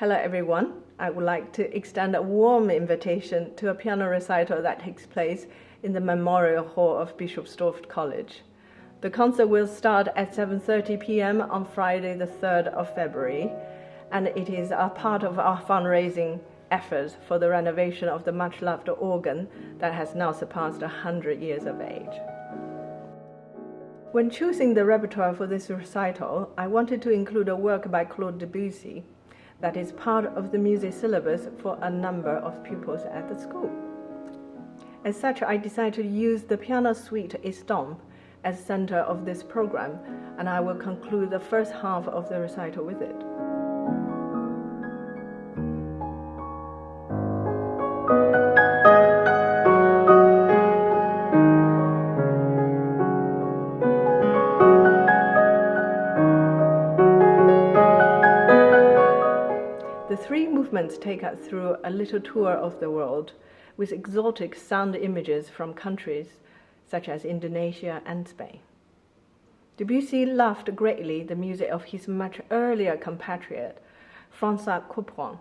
Hello everyone. I would like to extend a warm invitation to a piano recital that takes place in the Memorial Hall of Bishopstorf College. The concert will start at 7:30 p.m. on Friday the 3rd of February, and it is a part of our fundraising efforts for the renovation of the much-loved organ that has now surpassed 100 years of age. When choosing the repertoire for this recital, I wanted to include a work by Claude Debussy that is part of the music syllabus for a number of pupils at the school. As such, I decided to use the piano suite Estampe as center of this program, and I will conclude the first half of the recital with it. The three movements take us through a little tour of the world with exotic sound images from countries such as Indonesia and Spain. Debussy loved greatly the music of his much earlier compatriot, Franck Couperin,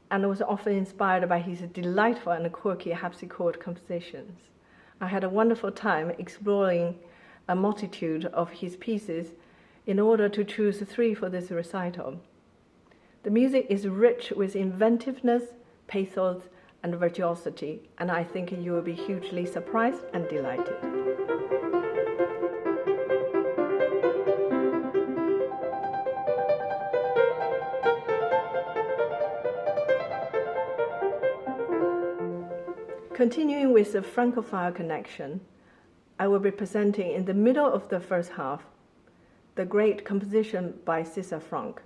and was often inspired by his delightful and quirky harpsichord compositions. I had a wonderful time exploring a multitude of his pieces in order to choose three for this recital. The music is rich with inventiveness, pathos, and virtuosity, and I think you will be hugely surprised and delighted. Continuing with the Francophile connection, I will be presenting in the middle of the first half the great composition by César Franck,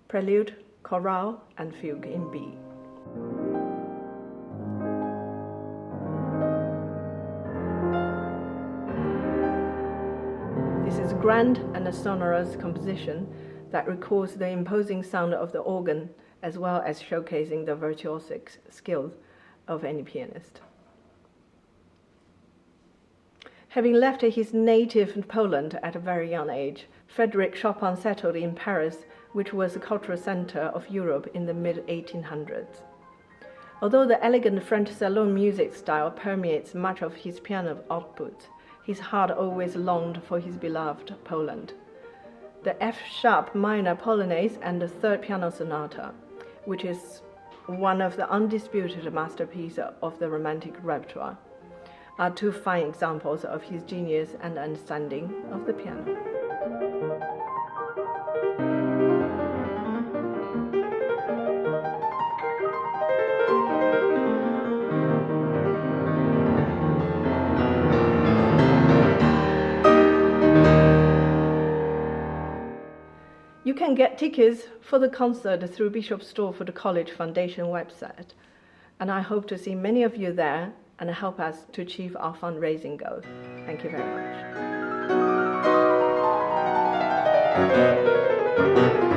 Prelude, Chorale, and Fugue in B. This is grand and a sonorous composition that records the imposing sound of the organ as well as showcasing the virtuosic skills of any pianist. Having left his native Poland at a very young age, Frédéric Chopin settled in Paris, which was the cultural center of Europe in the mid-1800s. Although the elegant French salon music style permeates much of his piano output, his heart always longed for his beloved Poland. The F-sharp minor Polonaise and the third piano sonata, which is one of the undisputed masterpieces of the Romantic repertoire, are two fine examples of his genius and understanding of the piano. You can get tickets for the concert through Bishopstorf College Foundation website, and I hope to see many of you there and help us to achieve our fundraising goals. Thank you very much.